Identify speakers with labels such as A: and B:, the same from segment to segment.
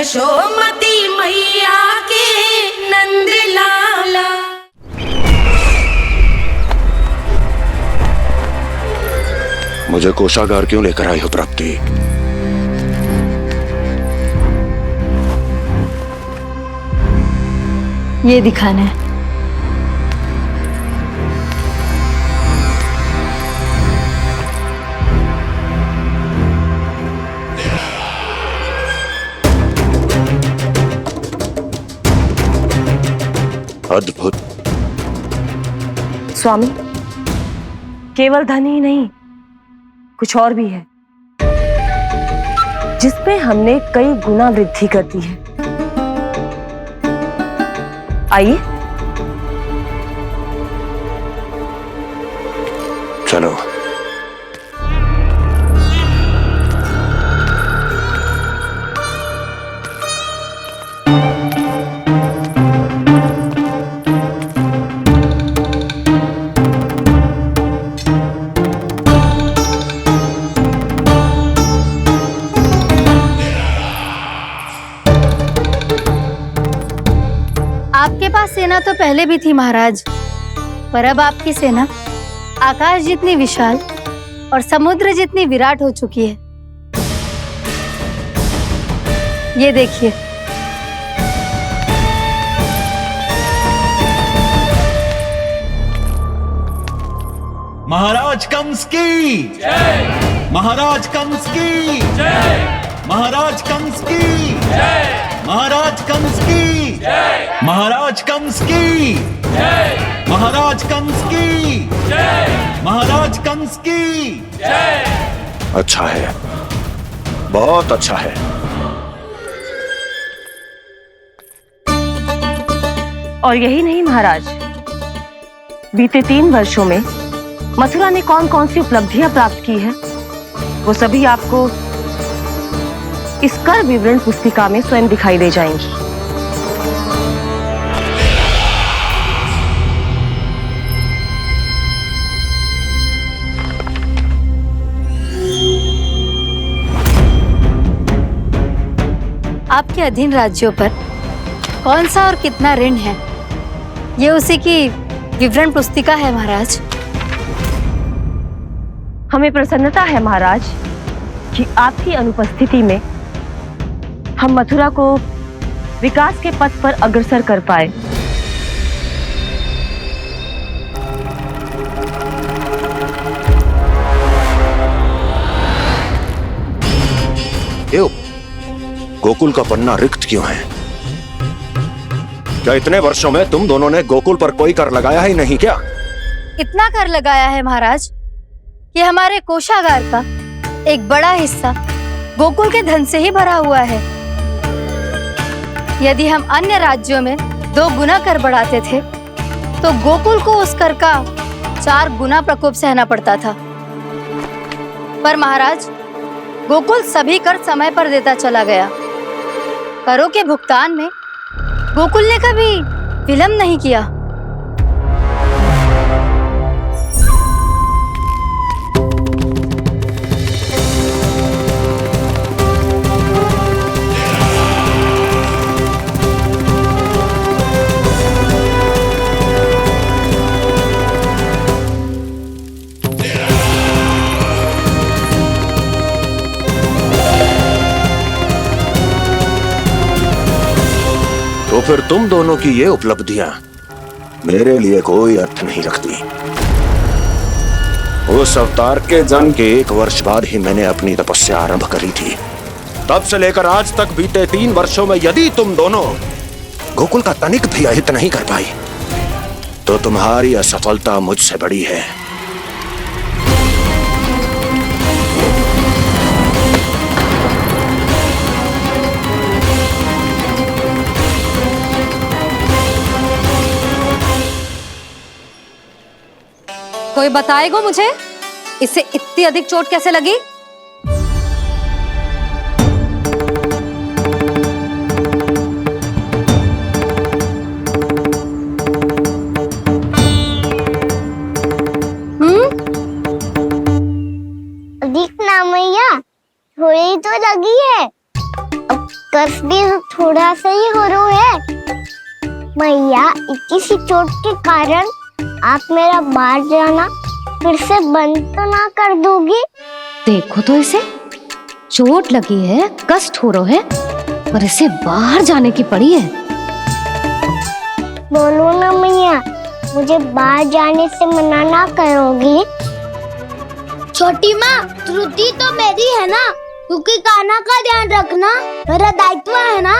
A: यशोमती मैया के नंद लाला।
B: मुझे कोषागार क्यों लेकर आई हो प्राप्ति?
C: ये दिखाना है।
B: अद्भुत।
C: स्वामी, केवल धन ही नहीं, कुछ और भी है जिसमें हमने कई गुना वृद्धि कर दी है। आइए
B: चलो।
D: आपके पास सेना तो पहले भी थी महाराज, पर अब आपकी सेना आकाश जितनी विशाल और समुद्र जितनी विराट हो चुकी है। ये देखिए।
E: महाराज कंस की जय। महाराज कंस की जय। महाराज कंस की जय। महाराज कंस की जय। महाराज कंस की जय। महाराज कंस की जय। महाराज कंस की जय।
B: अच्छा है, बहुत अच्छा है।
C: और यही नहीं महाराज, बीते 3 वर्षों में मथुरा ने कौन कौन सी उपलब्धियां प्राप्त की है, वो सभी आपको इस कर विवरण पुस्तिका में स्वयं दिखाई दे जाएंगी।
D: आपके अधीन राज्यों पर कौन सा और कितना ऋण है, ये उसी की विवरण पुस्तिका है महाराज।
C: हमें प्रसन्नता है महाराज कि आपकी अनुपस्थिति में हम मथुरा को विकास के पथ पर अग्रसर कर पाए।
B: क्यों? गोकुल का पन्ना रिक्त क्यों है? क्या इतने वर्षों में तुम दोनों ने गोकुल पर कोई कर लगाया ही नहीं क्या?
D: इतना कर लगाया है महाराज कि हमारे कोषागार का एक बड़ा हिस्सा गोकुल के धन से ही भरा हुआ है। यदि हम अन्य राज्यों में 2 गुना कर बढ़ाते थे, तो गोकुल को उस कर का 4 गुना प्रकोप सहना पड़ता था। पर महाराज, गोकुल सभी कर समय पर देता चला गया। करों के भुगतान में गोकुल ने कभी विलंब नहीं किया।
B: तो फिर तुम दोनों की ये उपलब्धियां मेरे लिए कोई अर्थ नहीं रखती। उस अवतार के जन्म के 1 वर्ष बाद ही मैंने अपनी तपस्या आरंभ करी थी। तब से लेकर आज तक बीते 3 वर्षों में यदि तुम दोनों गोकुल का तनिक भी अहित नहीं कर पाई, तो तुम्हारी असफलता मुझसे बड़ी है।
D: कोई बताएगा मुझे, इसे इतनी अधिक चोट कैसे लगी?
F: अधिक ना मैया, थोड़ी तो लगी है। अब कर्स भी थोड़ा सा ही हो रहा है। मैया, इतनी सी चोट के कारण आप मेरा बाहर जाना फिर से बंद तो ना कर दोगी?
D: देखो तो इसे, चोट लगी है, कष्ट हो रहा है और इसे बाहर जाने की पड़ी है।
F: बोलो ना मैया, मुझे बाहर जाने से मना ना करोगी? छोटी माँ, त्रुटि तो मेरी है ना, क्योंकि कान्हा का ध्यान रखना मेरा दायित्व है ना।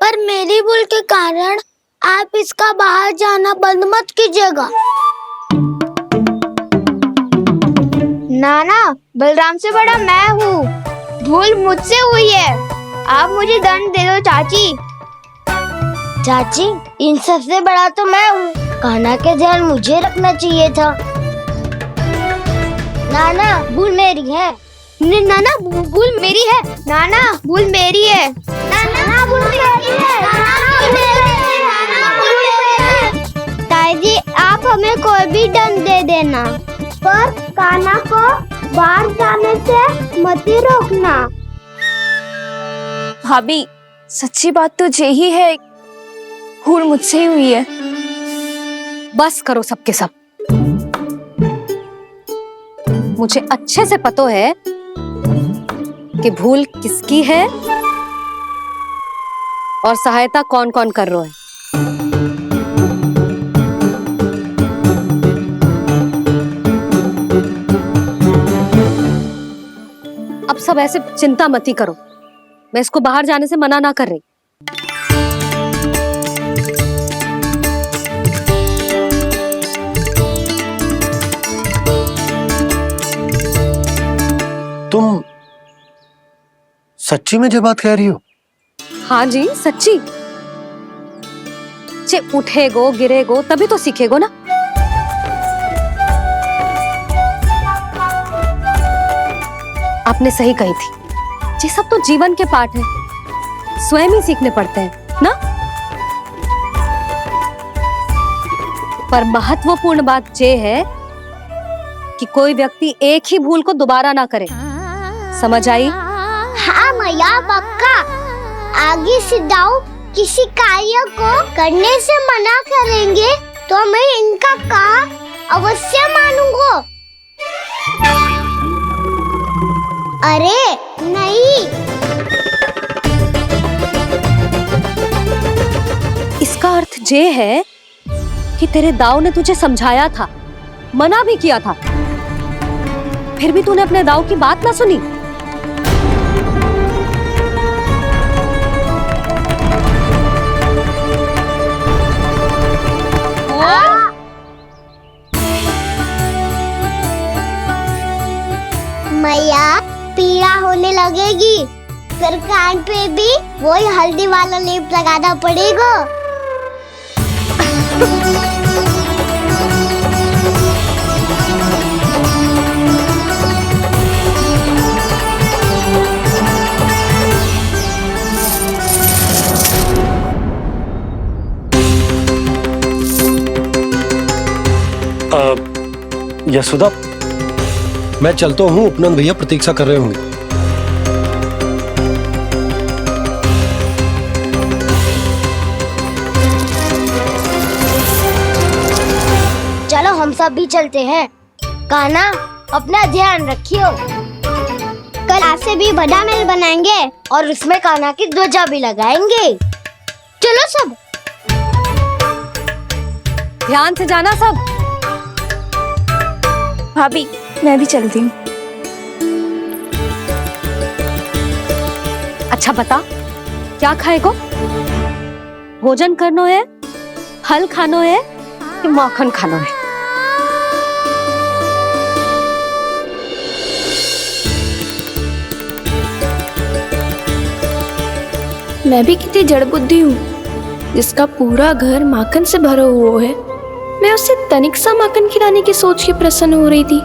F: पर मेरी भूल के कारण आप इसका बाहर जाना बंद मत कीजिएगा। नाना, बलराम से बड़ा मैं हूँ, भूल मुझसे हुई है, आप मुझे दंड दे दो चाची। चाची, इन सबसे बड़ा तो मैं हूँ, कान्हा के ध्यान मुझे रखना चाहिए था। नाना, भूल मेरी है। नाना, भूल मेरी है। नाना, भूल मेरी है। नाना, भूल मेरी है। नाना, भूल मेरी है। नाना, भूल मेरी है। ताई जी, आप हमें कोई भी दंड दे देना, पर कान्हा को बाहर जाने से मत ही रोकना।
G: भाभी, सच्ची बात तो यही है, भूल मुझसे ही हुई है।
D: बस करो सबके सब। मुझे अच्छे से पता है कि भूल किसकी है और सहायता कौन कौन कर रहा है। अब सब ऐसे चिंता मत ही करो, मैं इसको बाहर जाने से मना ना कर रही।
H: तुम सच्ची में ये बात कह रही हो?
D: हाँ जी, सच्ची। चे उठेगो गिरेगो तभी तो सीखेगो ना। आपने सही कही थी, ये सब तो जीवन के पाठ है, स्वयं ही सीखने पड़ते हैं ना। पर महत्वपूर्ण बात ये है कि कोई व्यक्ति एक ही भूल को दोबारा ना करे, समझ आई?
F: हाँ मैया, पक्का। आगे से दाऊ किसी कार्य को करने से मना करेंगे तो मैं इनका कहा अवश्य मानूंगा। अरे नहीं,
D: इसका अर्थ ये है कि तेरे दाऊ ने तुझे समझाया था, मना भी किया था, फिर भी तूने अपने दाऊ की बात ना सुनी।
F: मैया, पीड़ा होने लगेगी, फिर कान पे भी वही हल्दी वाला लेप लगाना पड़ेगा।
H: यशोदा, मैं चलता हूँ, उपनंद भैया प्रतीक्षा कर रहे होंगे।
F: चलो हम सब भी चलते हैं। कान्हा, अपना ध्यान रखियो। कल आज से भी बड़ा महल बनाएंगे और उसमें कान्हा की ध्वजा भी लगाएंगे। चलो सब।
D: ध्यान से जाना सब।
G: भाभी, मैं भी चलती हूँ।
D: अच्छा बता, क्या खाएगो? भोजन करनो है, फल खानो है कि माखन खानो है?
G: मैं भी कितनी जड़ बुद्धि हूँ, जिसका पूरा घर माखन से भरा हुआ है। मैं उससे तनिक सा माखन खिलाने की सोच के प्रसन्न हो रही थी।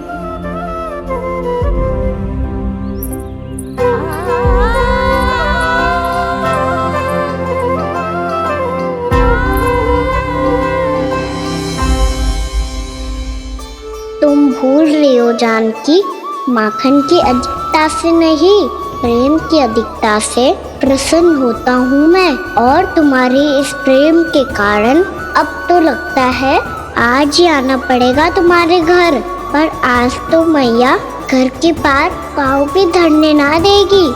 F: तुम भूल रही हो जानकी, माखन की अधिकता से नहीं, प्रेम की अधिकता से प्रसन्न होता हूँ मैं। और तुम्हारे इस प्रेम के कारण अब तो लगता है आज ही आना पड़ेगा तुम्हारे घर। पर आज तो मैया घर के पार पाँव भी धरने ना देगी।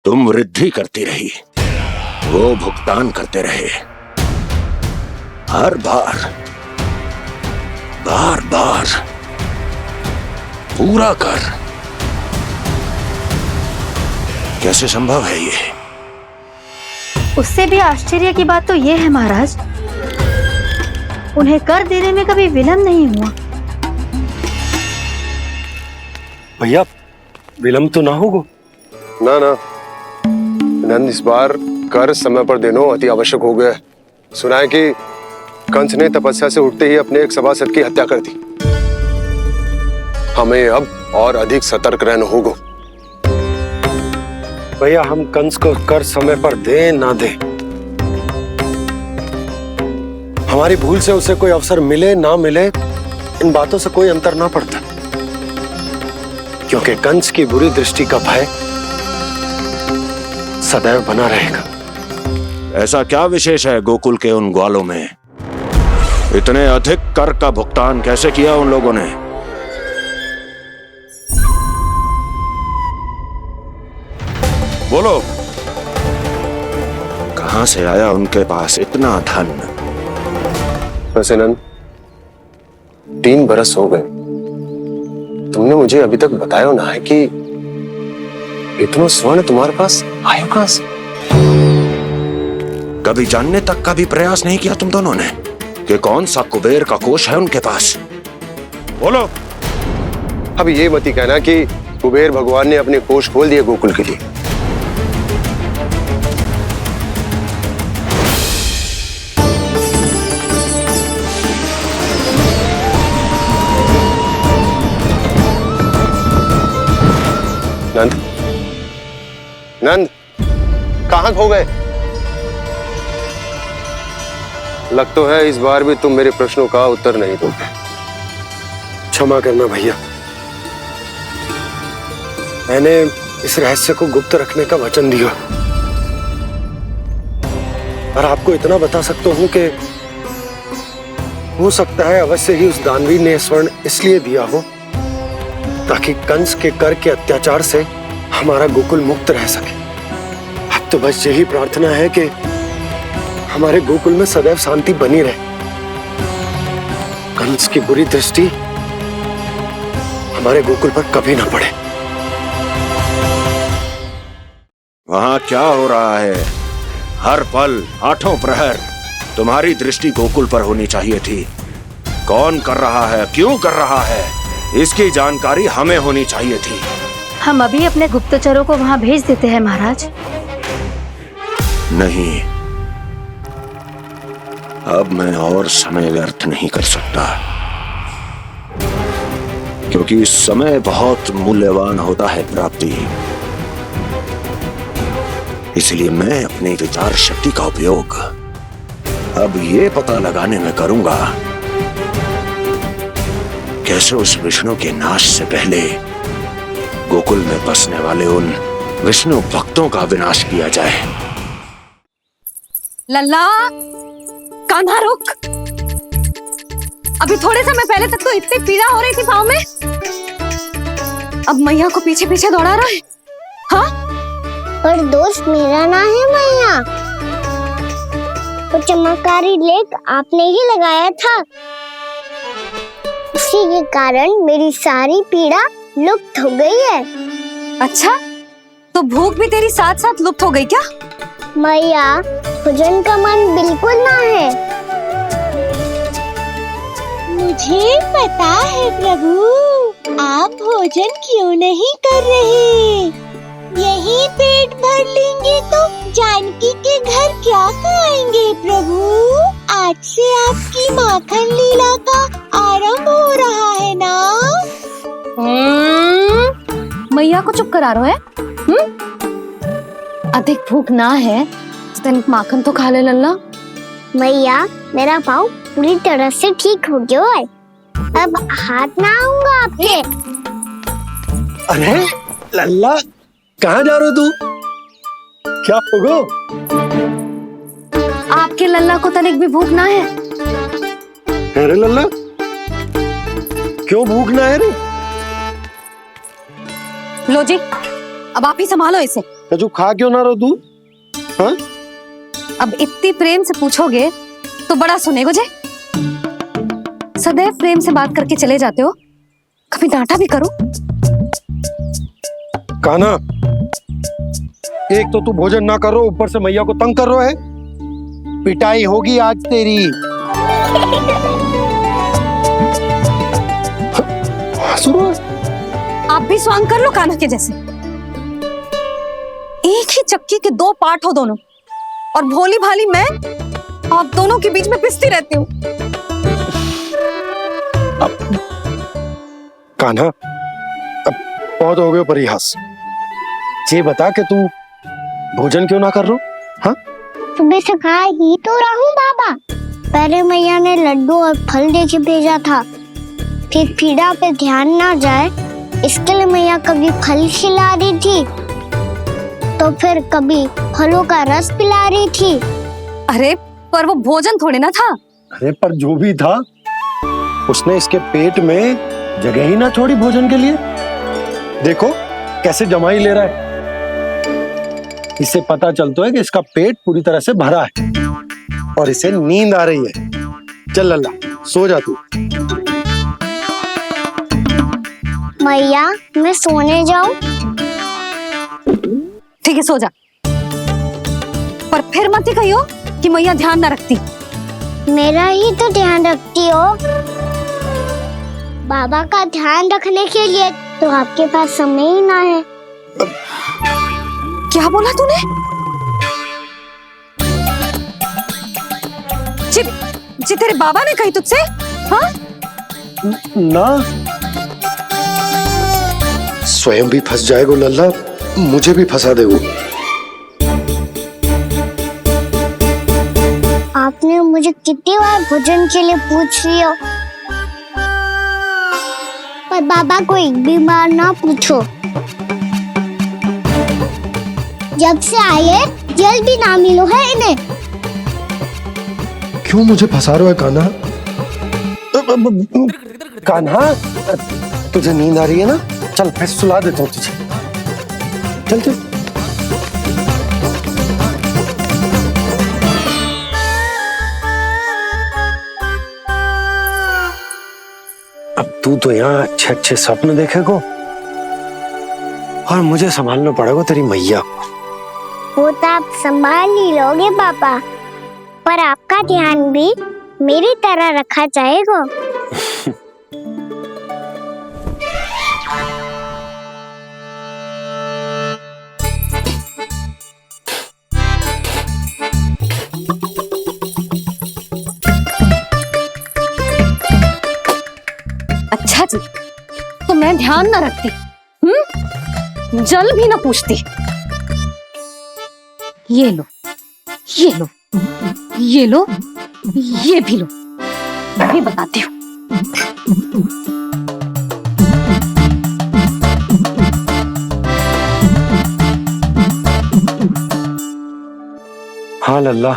B: तुम वृद्धि करती रही, वो भुगतान करते रहे। हर बार बार बार पूरा कर। कैसे संभव है ये?
D: उससे भी आश्चर्य की बात तो ये है महाराज, उन्हें कर देने में कभी विलम्ब नहीं हुआ।
H: भैया विलम्ब तो ना होगा?
I: ना ना नंद, इस बार कर समय पर देना अति आवश्यक हो गया है। सुना है कि कंस ने तपस्या से उठते ही अपने एक सभासद की हत्या कर दी। हमें अब और अधिक सतर्क रहना होगा।
H: भैया हम कंस को कर समय पर दे ना दे, हमारी भूल से उसे कोई अवसर मिले ना मिले, इन बातों से कोई अंतर ना पड़ता, क्योंकि कंस की बुरी दृष्टि का भय सदैव बना रहेगा।
B: ऐसा क्या विशेष है गोकुल के उन ग्वालों में? इतने अधिक कर का भुगतान कैसे किया उन लोगों ने? बोलो, कहां से आया उनके पास इतना धन?
I: वैसे नंद, 3 बरस हो गए, तुमने मुझे अभी तक बताया ना है कि इतना स्वर्ण तुम्हारे पास आया कहां से?
B: कभी जानने तक का भी प्रयास नहीं किया तुम दोनों ने कि कौन सा कुबेर का कोष है उनके पास? बोलो।
I: अब ये मत ही कहना कि कुबेर भगवान ने अपने कोष खोल दिए गोकुल के लिए। नंद, नंद, कहां खो गए? लग तो है इस बार भी तुम मेरे प्रश्नों का उत्तर नहीं दोगे।
H: क्षमा करना भैया, मैंने इस रहस्य को गुप्त रखने का वचन दिया, और आपको इतना बता सकता हूं कि हो सकता है अवश्य ही उस दानवीर ने स्वर्ण इसलिए दिया हो ताकि कंस के कर के अत्याचार से हमारा गोकुल मुक्त रह सके। अब तो बस यही प्रार्थना है कि हमारे गोकुल में सदैव शांति बनी रहे, कंस की बुरी दृष्टि हमारे गोकुल पर कभी ना पड़े।
B: वहां क्या हो रहा है? हर पल, आठों प्रहर तुम्हारी दृष्टि गोकुल पर होनी चाहिए थी। कौन कर रहा है, क्यों कर रहा है, इसकी जानकारी हमें होनी चाहिए थी।
D: हम अभी अपने गुप्तचरों को वहां भेज देते हैं महाराज।
B: नहीं, अब मैं और समय व्यर्थ नहीं कर सकता, क्योंकि समय बहुत मूल्यवान होता है प्राप्ति। इसलिए मैं अपनी विचार शक्ति का उपयोग अब ये पता लगाने में करूंगा कैसे उस विष्णु के नाश से पहले गोकुल में बसने वाले उन विष्णु भक्तों का विनाश किया जाए।
C: लल्ला, कान्हा रुक। अभी थोड़े समय पहले तक तो इतनी पीड़ा हो रही थी पाँव में, अब मैया को पीछे पीछे दौड़ा रहा है। हाँ?
F: पर दोष मेरा ना है मैया, वो चमत्कारी लेख आपने ही लगाया था, उसी के कारण मेरी सारी पीड़ा लुप्त हो गई है।
C: अच्छा, तो भूख भी तेरी साथ साथ लुप्त हो गई क्या?
F: मैया, भोजन का मन बिल्कुल ना है। मुझे पता है प्रभु, आप भोजन क्यों नहीं कर रहे। यही पेट भर लेंगे तो जानकी के घर क्या खाएंगे प्रभु। आज से आपकी माखन लीला का आरंभ हो रहा है ना।
C: मैया को चुप करा रहा है। अधिक भूख ना है तो तनिक माखन तो खा ले लल्ला।
F: मैया, मेरा पाँव पूरी तरह से ठीक हो गया है, अब हाथ ना आऊंगा आपके।
H: अरे लल्ला, कहाँ जा रहे हो तू? क्या होगो?
D: आपके लल्ला को तनिक भी भूख ना है?
H: अरे लल्ला, क्यों भूख ना है रे?
D: लो जी, अब आप ही संभालो इसे।
H: तू खा क्यों ना रहो तू? हाँ?
D: अब इतनी प्रेम से पूछोगे तो बड़ा सुनेगो जे। सदैव प्रेम से बात करके चले जाते हो, कभी डांटा भी करो।
H: कान्हा, एक तो तू भोजन ना करो, ऊपर से मैया को तंग कर रहा है। पिटाई होगी आज तेरी।
D: आप भी स्वांग कर लो कान्हा के जैसे। एक ही चक्की के दो पार्ट हो दोनों, और भोली भाली मैं आप दोनों के बीच में पिसती रहती हूँ।
H: कान्हा, अब बहुत हो गए परिहास। ये बता कि तू भोजन क्यों ना कर रो? हाँ?
F: सुबह से खा ही तो रहा हूँ बाबा। पहले मैया ने लड्डू और फल देके भेजा था, फिर पीड़ा पे ध्यान ना जाए इसके लिए मैया कभी फल खिला रही थी, तो फिर कभी फलों का रस पिला रही थी।
D: अरे पर वो भोजन थोड़े ना था।
H: अरे पर जो भी था, उसने इसके पेट में जगह ही ना छोड़ी भोजन के लिए। देखो कैसे जमाई ले रहा है। इससे पता चलता है कि इसका पेट पूरी तरह से भरा है और इसे नींद आ रही है। चल लल्ला, सो जा तू।
F: मैया, मैं सोने जाऊं?
D: ठीक है, सो जा, पर फिर मत ही कहियो कि मैया ध्यान ना रखती।
F: मेरा ही तो ध्यान रखती हो। बाबा का ध्यान रखने के लिए तो आपके पास समय ही ना है।
D: क्या बोला तूने? जी तेरे बाबा ने कही तुझसे? हाँ?
H: ना, स्वयं भी फंस जाएगो लल्ला, मुझे भी फंसा देगो।
F: आपने मुझे कितनी बार भोजन के लिए पूछ लिया, पर बाबा को एक भी बार ना पूछो। जब से आए जल भी ना मिलो है इन्हें।
H: क्यों मुझे फंसा रहा है कान्हा? कान्हा, तुझे नींद आ रही है ना? चल मैं सुला देता हूँ तुझे। चल चल। अब तू तो यहाँ अच्छे अच्छे सपने देखेगो और मुझे संभालना पड़ेगा तेरी मैया को।
F: वो तो आप संभाल ही लोगे पापा, पर आपका ध्यान भी मेरी तरह रखा जाएगा।
D: अच्छा जी, तो मैं ध्यान ना रखती, जल भी ना पूछती। ये लो, ये लो, ये लो, ये भी लो, मैं भी बताती हूँ।
H: हाँ लल्ला,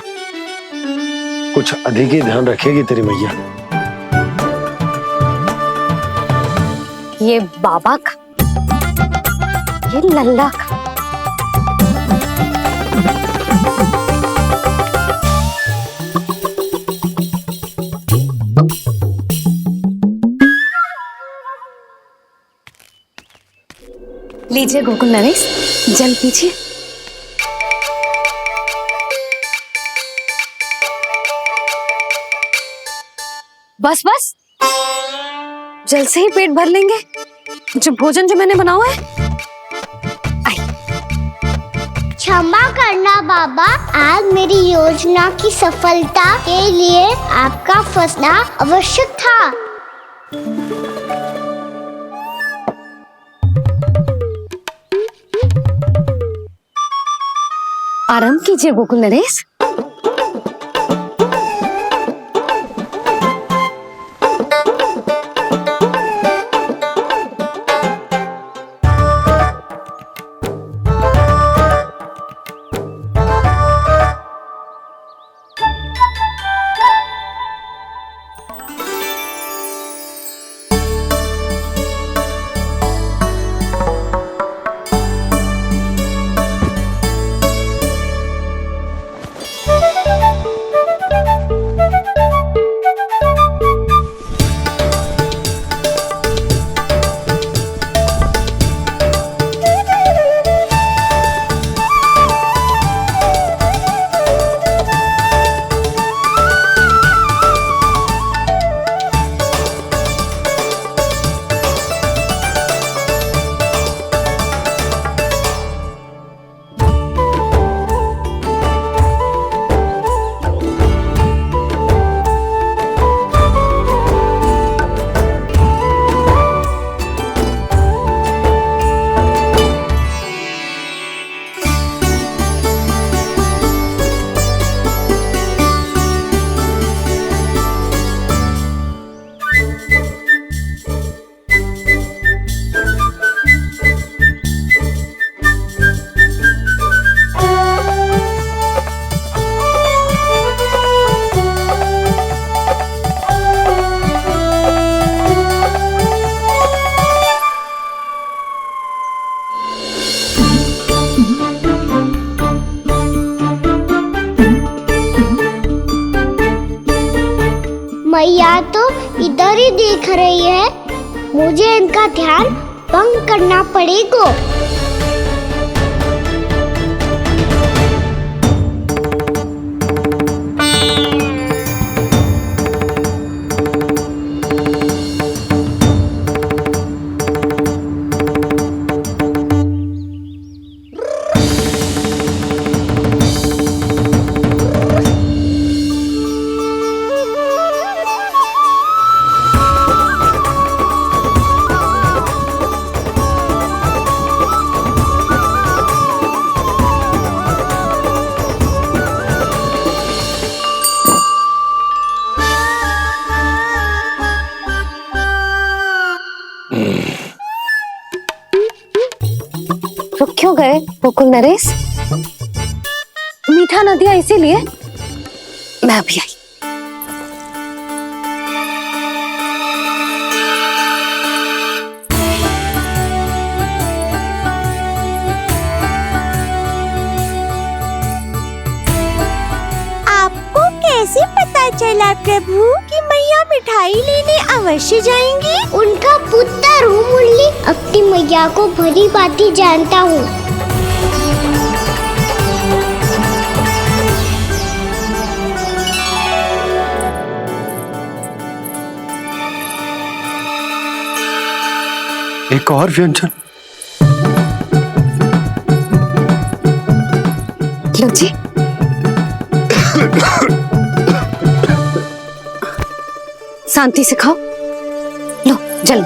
H: कुछ अधिक ही ध्यान रखेगी तेरी मैया।
D: ये बाबा का, ये लल्ला का। लीजिए गोकुल नरेश, जल पीजिए। बस बस, जल से ही पेट भर लेंगे। जो भोजन जो मैंने बनाया है।
F: क्षमा करना बाबा, आज मेरी योजना की सफलता के लिए आपका फंसना आवश्यक था।
D: आराम कीजिए गोकुल नरेश।
F: मैया तो इधर ही देख रही है, मुझे इनका ध्यान भंग करना पड़ेगा।
C: रुक क्यों गए गोकुल नरेश? मीठा न दिया इसीलिए? मैं अभी आई।
F: आपको कैसे पता चला प्रभु कि मैया मिठाई लेने अवश्य जाएंगी? उनका पुत्र हूँ मुरली, अपनी मैया को भली भांति जानता हूँ।
H: एक और व्यंजन।
C: लो जी। शांति से खाओ। लो जल।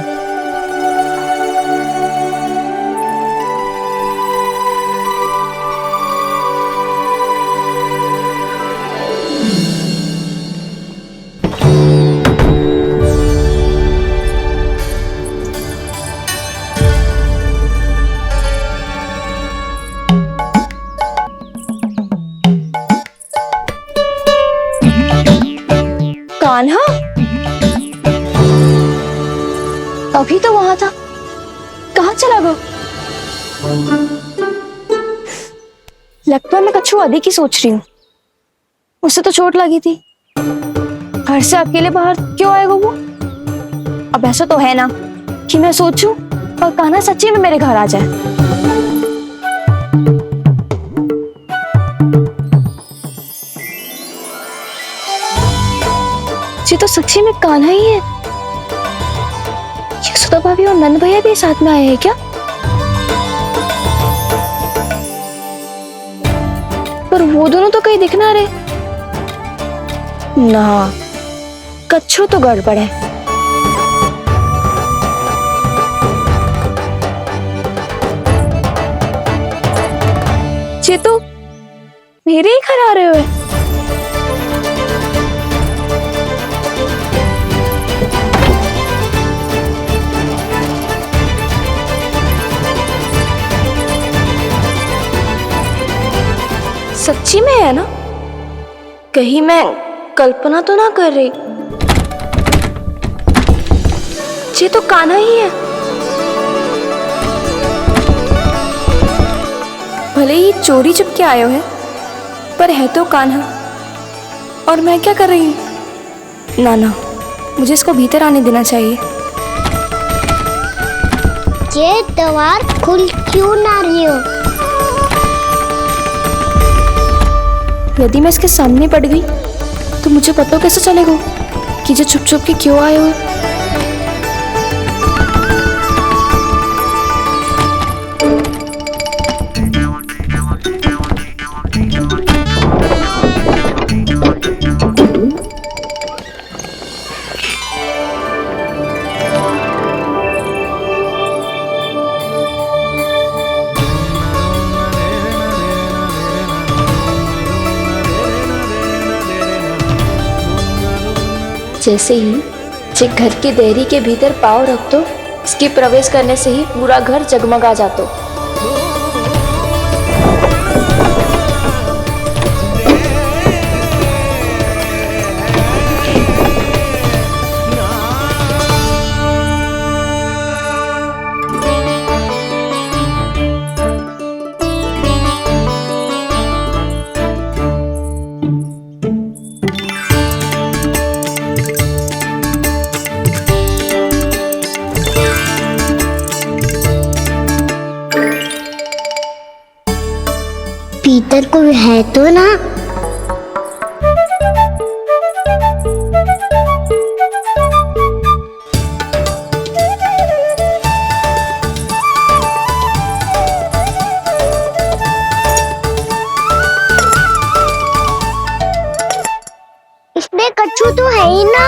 C: कान्हा अभी तो वहां था, कहाँ चला गया? लगता है मैं कच्छू आदि की सोच रही हूँ। उससे तो चोट लगी थी, घर से अकेले बाहर क्यों आएगा वो? अब ऐसा तो है ना कि मैं सोचूं और कान्हा सच्ची में मेरे घर आ जाए। ये तो सच्ची में कान्हा ही है। यशोदा भाभी और नंद भैया भी साथ में आए हैं क्या? पर वो दोनों तो कहीं दिख ना रहे। ना, कच्छू तो गड़बड़ है। ये तो मेरे ही घर आ रहे हुए। सच्ची में है ना? कहीं मैं कल्पना तो ना कर रही? ये तो कान्हा ही है। भले ही चोरी चुपके आए हैं, पर है तो कान्हा। और मैं क्या कर रही हूँ? ना ना, मुझे इसको भीतर आने देना चाहिए।
F: ये द्वार खुल क्यों ना रही हो?
G: यदि मैं इसके सामने पड़ गई तो मुझे पता कैसे चलेगा कि जो छुप छुप के क्यों आए हो? जे घर की देहरी के भीतर पाँव रख दो, इसके प्रवेश करने से ही पूरा घर जगमगा जातो।
F: पीतर कोई है तो ना? इसमें कच्छू तो है ही ना।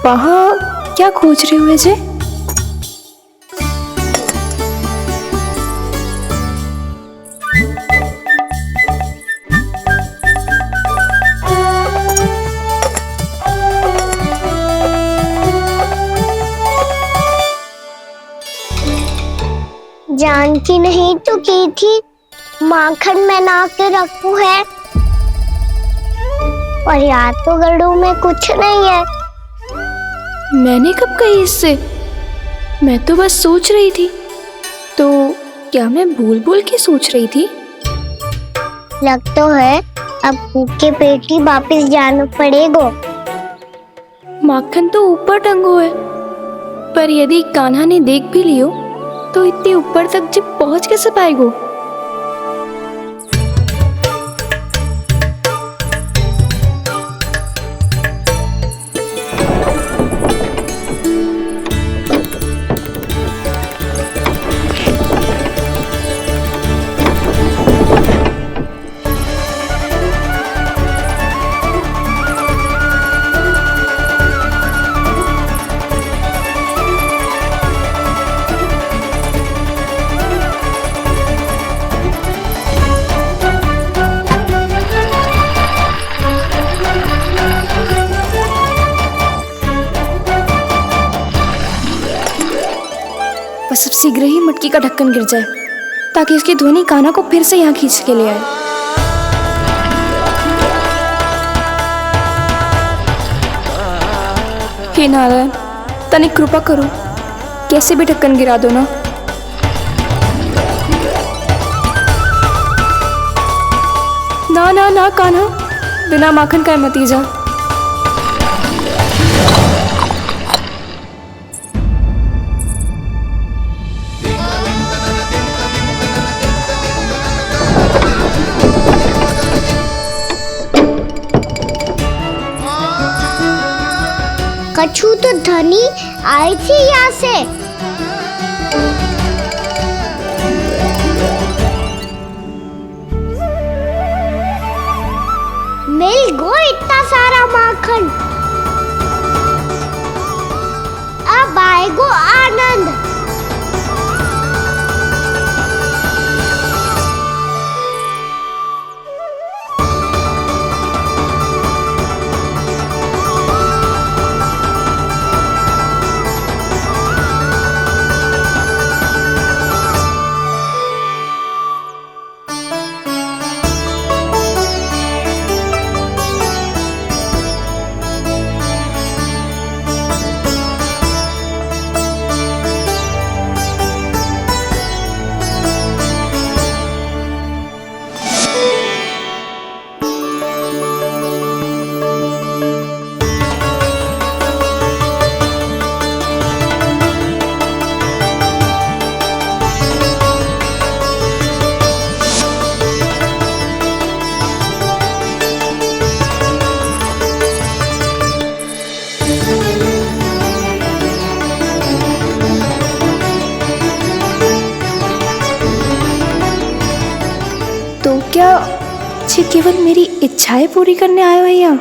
G: वहाँ क्या खोज रहे हुए जे?
F: जानकी नहीं तो की थी माखन में ना के रखू है, और याद तो गड़ू में कुछ नहीं है।
G: मैंने कब कही इससे? मैं तो बस सोच रही थी। तो क्या मैं भूल भूल के सोच रही थी?
F: लग तो है अब भूखे पेट ही वापिस जाना पड़ेगा।
G: माखन तो ऊपर टंगो है, पर यदि कान्हा ने देख भी लियो तो इतने ऊपर तक जब पहुंच कैसे पाएगो? बस अब शीघ्र ही मटकी का ढक्कन गिर जाए ताकि उसकी ध्वनि कान्हा को फिर से यहाँ खींच के ले आए। हे नारायण, तनिक कृपा करो, कैसे भी ढक्कन गिरा दो ना। ना ना ना कान्हा, बिना माखन का मत ही जा।
F: कछू तो धनी आई थी यहाँ से। मिल गो इतना सारा माखन, अब आएगो आनंद।
G: क्या ये केवल मेरी इच्छाएं पूरी करने आए हो यहाँ?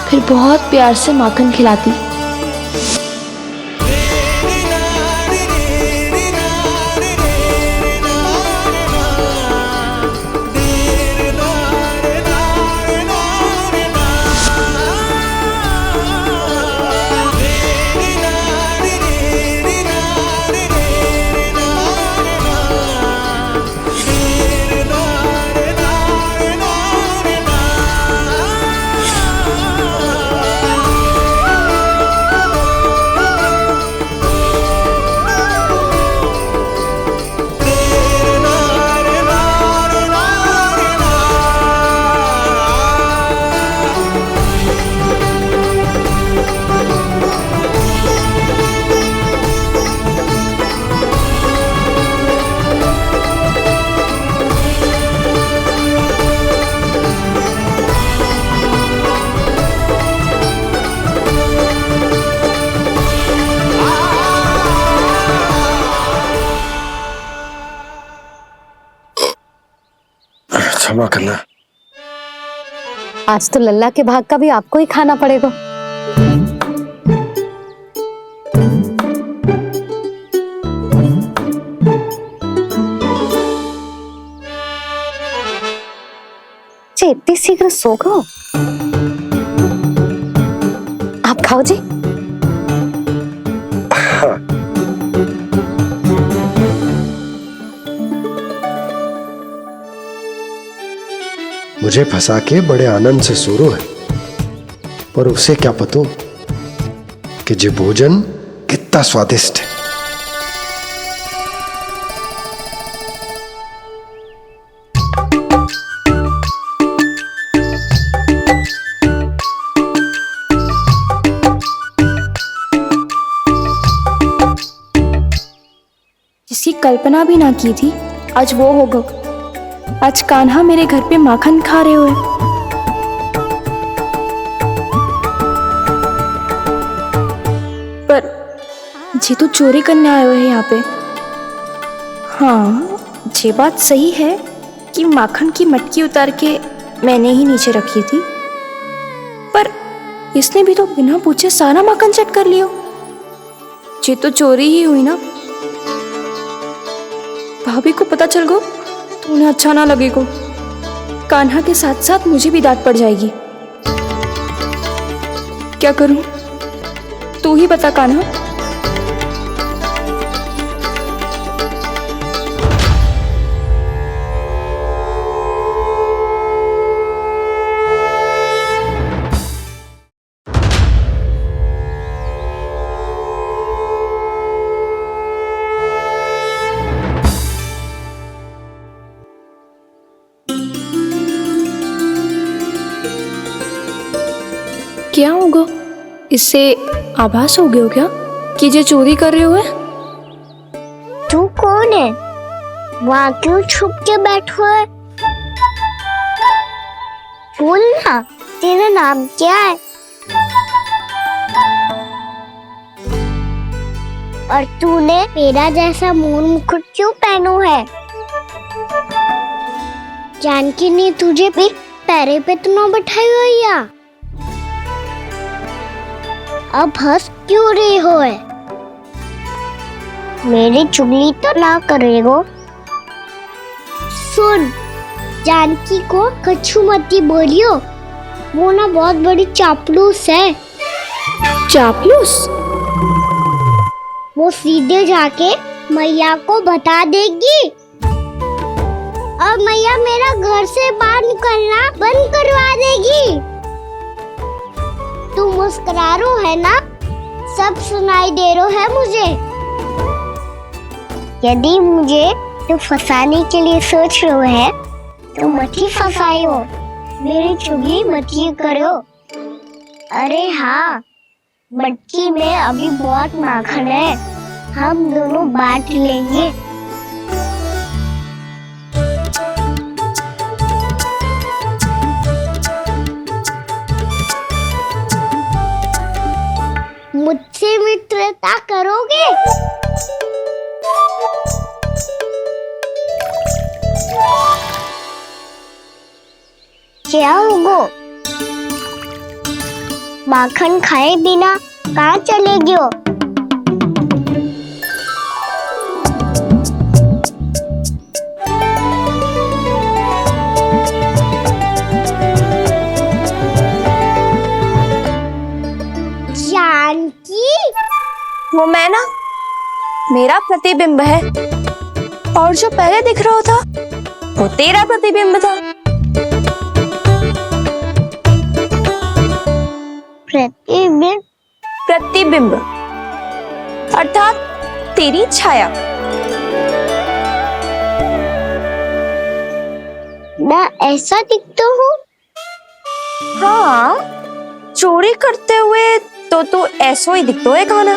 G: फिर बहुत प्यार से माखन खिलाती।
H: क्षमा करना।
D: आज तो लल्ला के भाग का भी आपको ही खाना पड़ेगा। इतनी शीघ्र सो गो? आप खाओ जी।
H: हाँ। मुझे फंसा के बड़े आनंद से सोरो है, पर उसे क्या पतो कि ये भोजन कितना स्वादिष्ट है।
G: जिसकी कल्पना भी ना की थी आज वो होगा। आज कान्हा मेरे घर पे माखन खा रहे हुए। पर जी तो चोरी करने आए हुए हैं यहाँ पे। हाँ, ये बात सही है कि माखन की मटकी उतार के मैंने ही नीचे रखी थी, पर इसने भी तो बिना पूछे सारा माखन चट कर लिया। ये तो चोरी ही हुई ना। भाभी को पता चल गो तो उन्हें अच्छा ना लगेगा। कान्हा के साथ साथ मुझे भी डांट पड़ जाएगी। क्या करूं? तू ही बता कान्हा। क्या होगा? इससे आभास हो गया हो क्या कि ये चोरी कर रहे हो?
F: तू कौन है? वहाँ क्यों छुप के बैठो है? बोल ना, तेरा नाम क्या है? और तूने मेरा जैसा मोर मुकुट क्यों पहनो है? जानकी ने तुझे भी पैरे पे तो ना बैठाई हुई है। अब हंस क्यों रही हो है? मेरी चुगली तो ना करेगो। सुन, जानकी को कछु मती बोलियो, वो ना बहुत बड़ी चापलूस है।
G: चापलूस?
F: वो सीधे जाके मैया को बता देगी और मैया मेरा घर से बाहर निकलना बंद करवा देगी। तू मुस्कुरा रो है ना? सब सुनाई दे रो है मुझे। यदि मुझे तो फंसाने के लिए सोच रो है तो मत ही फंसायो, मेरी चुगली मत ही करो। अरे हाँ, मटकी में अभी बहुत माखन है, हम दोनों बांट लेंगे। मुझसे मित्रता करोगे? क्या होगो? माखन खाए बिना कहाँ चलेगी हो? जानकी,
G: वो मैं ना, मेरा प्रतिबिंब है, और जो पहले दिख रहा था वो तेरा प्रतिबिंब था।
F: प्रतिबिंब?
G: प्रतिबिंब अर्थात तेरी छाया।
F: मैं ऐसा दिखता हूँ?
G: हाँ, चोरी करते हुए तो तू ऐसो ही दिखतो है खाना।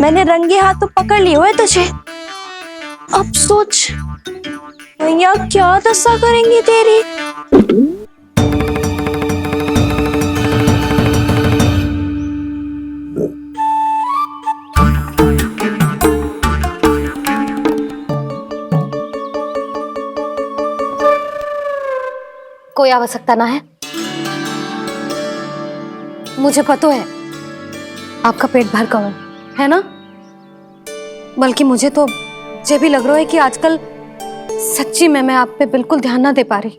G: मैंने रंगे हाथ तो पकड़ लिए हुए तुझे। अब सोच भैया क्या दशा करेंगी तेरी।
D: कोई आवश्यकता ना है। मुझे पता है आपका पेट भर गया है ना, बल्कि मुझे तो ये भी लग रहा है कि आजकल सच्ची में मैं आप पे बिल्कुल ध्यान ना दे पा रही।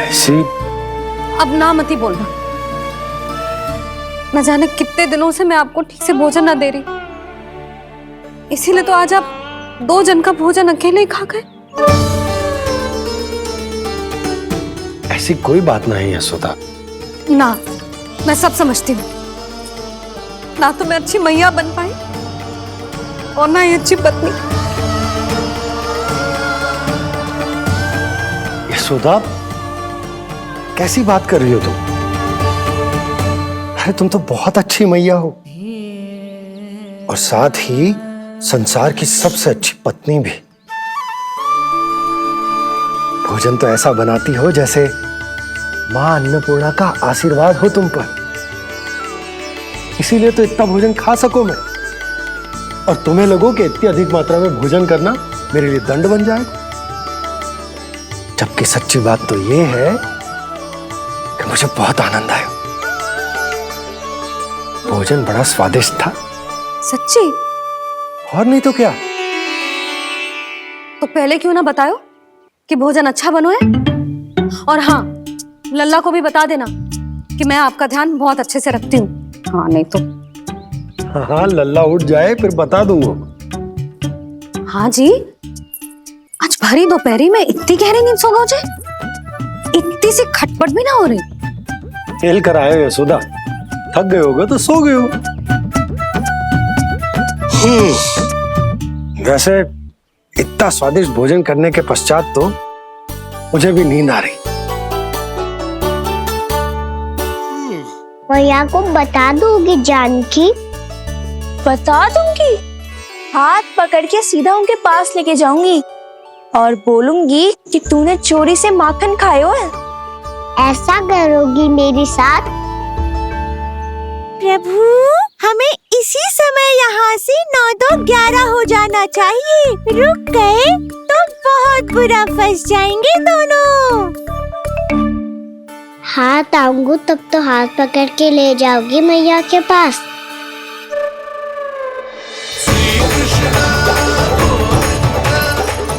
H: ऐसी
D: अब ना मत ही बोलना। न जाने कितने दिनों से मैं आपको ठीक से भोजन ना दे रही, इसीलिए तो आज आप 2 जन का भोजन अकेले ही खा गए।
H: ऐसी कोई बात नहीं है सुधा।
D: ना, मैं सब समझती हूँ। ना तो मैं अच्छी मैया बन पाई और ना ही अच्छी पत्नी।
H: यशोदा, कैसी बात कर रही हो तुम? अरे तुम तो बहुत अच्छी मैया हो, और साथ ही संसार की सबसे अच्छी पत्नी भी। भोजन तो ऐसा बनाती हो जैसे मां अन्नपूर्णा का आशीर्वाद हो तुम पर। इसीलिए तो इतना भोजन खा सको मैं, और तुम्हें लगो कि इतनी अधिक मात्रा में भोजन करना मेरे लिए दंड बन जाएगा। जबकि सच्ची बात तो ये है कि मुझे बहुत आनंद आया। भोजन बड़ा स्वादिष्ट था।
D: सच्ची?
H: और नहीं तो क्या।
D: तो पहले क्यों ना बताओ कि भोजन अच्छा बनो है। और हाँ, लल्ला को भी बता देना कि मैं आपका ध्यान बहुत अच्छे से रखती हूँ। हाँ नहीं तो।
H: हाँ, लल्ला उठ जाए फिर बता दूंगा।
D: हाँ जी, आज भरी दोपहरी में इतनी गहरी नींद सो गए, इतनी सी खटपट भी ना हो रही।
H: खेल कर आए हो यशोदा, थक गए होगे तो सो गए हो। वैसे इतना स्वादिष्ट भोजन करने के पश्चात तो मुझे भी नींद आ रही।
F: भैया को बता दोगी जानकी?
G: बता दूंगी। हाथ पकड़ के सीधा उनके पास लेके जाऊंगी और बोलूंगी कि तूने चोरी से माखन खाया है।
F: ऐसा करोगी मेरे साथ?
J: प्रभु, हमें इसी समय यहाँ से 9-2-11 हो जाना चाहिए। रुक गए तो बहुत बुरा फंस जाएंगे दोनों।
F: हाथ आऊंगी तब तो हाथ पकड़ के ले जाओगी मैया के पास।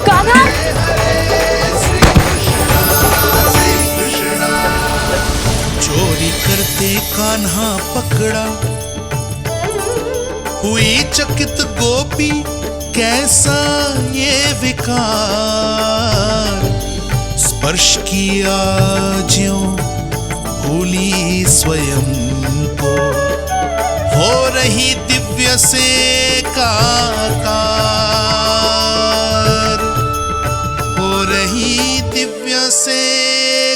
G: कान्हा,
K: चोरी करते कान्हा पकड़ा, हुई चकित गोपी कैसा ये विकार। स्पर्श किया ज्यों भूली स्वयं को, हो रही दिव्य से काकार, हो रही दिव्य से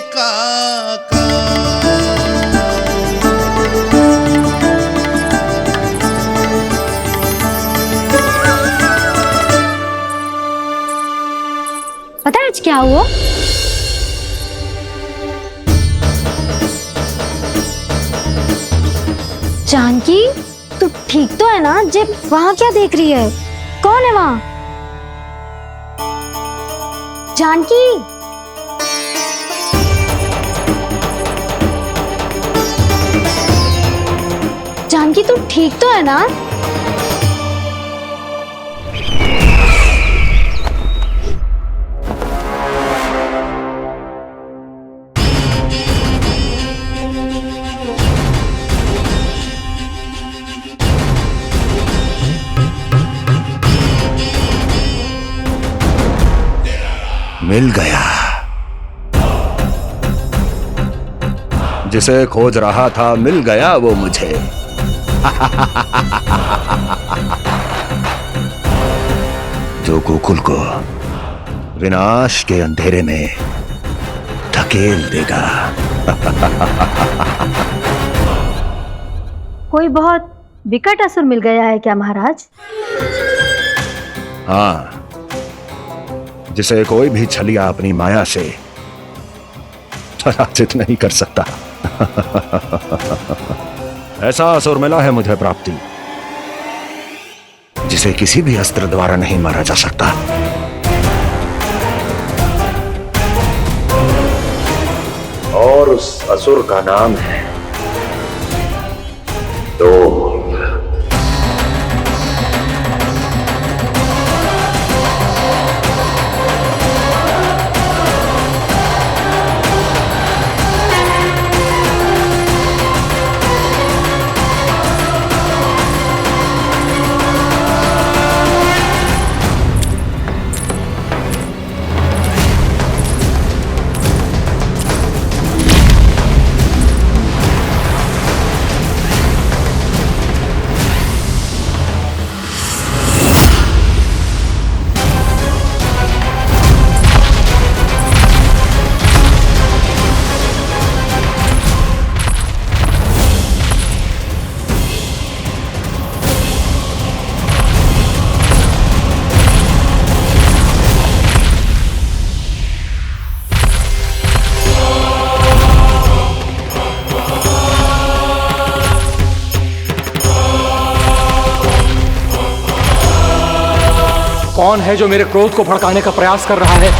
K: काकार।
F: क्या हुआ? जानकी, तू ठीक तो है ना? जिप वहां क्या देख रही है? कौन है वहां? जानकी, जानकी तू ठीक तो है ना?
B: मिल गया। जिसे खोज रहा था मिल गया वो मुझे। जो गोकुल को विनाश के अंधेरे में धकेल देगा।
D: कोई बहुत विकट असुर मिल गया है क्या महाराज?
B: हाँ, जिसे कोई भी छलिया अपनी माया से पराजित नहीं कर सकता। ऐसा असुर मिला है मुझे प्राप्ति, जिसे किसी भी अस्त्र द्वारा नहीं मारा जा सकता। और उस असुर का नाम है डोल।
L: कौन है जो मेरे क्रोध को भड़काने का प्रयास कर रहा है?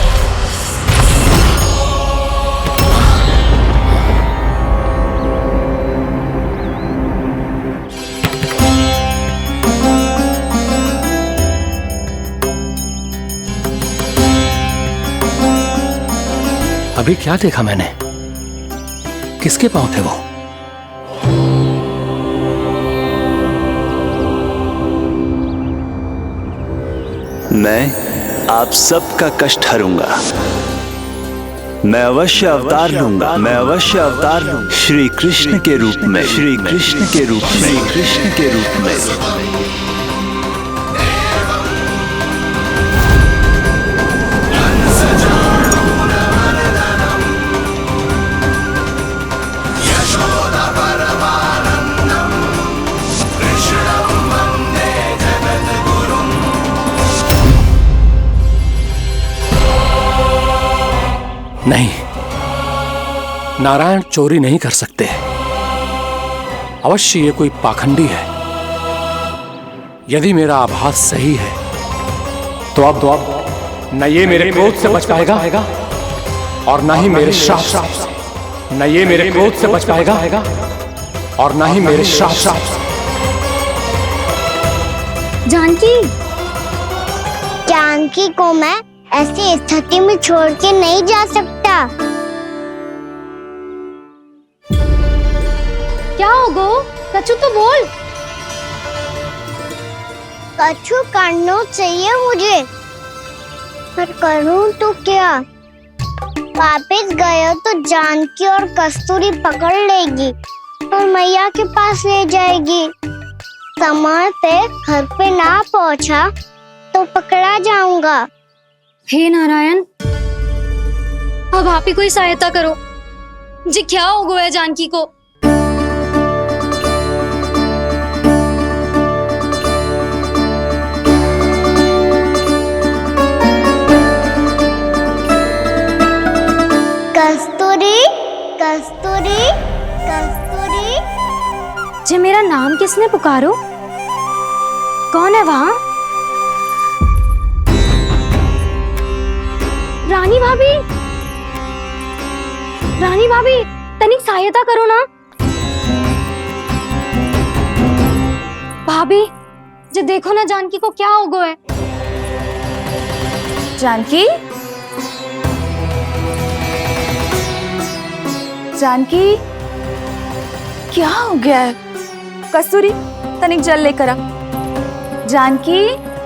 L: अभी क्या देखा मैंने? किसके पांव थे वो?
E: मैं आप सबका कष्ट हरूंगा। मैं अवश्य अवतार लूंगा। मैं अवश्य अवतार लूंगा। श्री कृष्ण के रूप में। श्री कृष्ण के रूप में। श्री कृष्ण के रूप में।
L: नहीं, नारायण चोरी नहीं कर सकते। अवश्य ये कोई पाखंडी है। यदि मेरा आभास सही है तो अब न ये मेरे क्रोध से बच पाएगा और न ही मेरे श्राप से। न ये मेरे क्रोध से बच पाएगा और न ही मेरे श्राप से।
F: जानकी, जानकी को मैं ऐसी स्थिति में छोड़ के नहीं जा सकता। क्या हो गो? कछु तो बोल। कछु करना चाहिए मुझे, पर करूं तो क्या? वापस गए तो जानकी और कस्तूरी पकड़ लेगी और मैया के पास ले जाएगी। समय पे घर पे ना पहुंचा तो पकड़ा जाऊंगा।
D: हे नारायण, अब आप ही कोई सहायता करो। जी क्या हो गया जानकी को?
F: कस्तूरी कस्तूरी।
J: जे मेरा नाम किसने पुकारो? कौन है वहाँ? रानी भाभी, रानी भाभी, तनिक सहायता करो ना। भाभी, जे देखो ना जानकी को क्या हो गया है।
G: जानकी, जानकी, क्या हो गया है? कस्तूरी, तनिक जल लेकर आ। जानकी,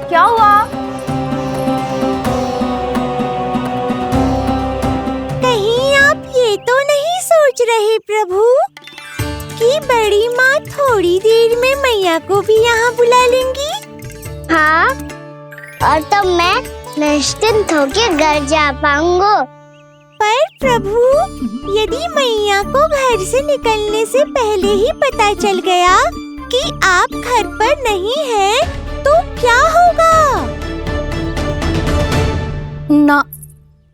G: क्या हुआ?
J: कहीं आप ये तो नहीं सोच रहे प्रभु कि बड़ी माँ थोड़ी देर में मैया को भी यहाँ बुला लेंगी?
F: हाँ, और तो मैं निश्चिंत होके घर जा पाऊंगा।
J: पर प्रभु, यदि मैया को घर से निकलने से पहले ही पता चल गया कि आप घर पर नहीं हैं, तो क्या होगा?
G: ना,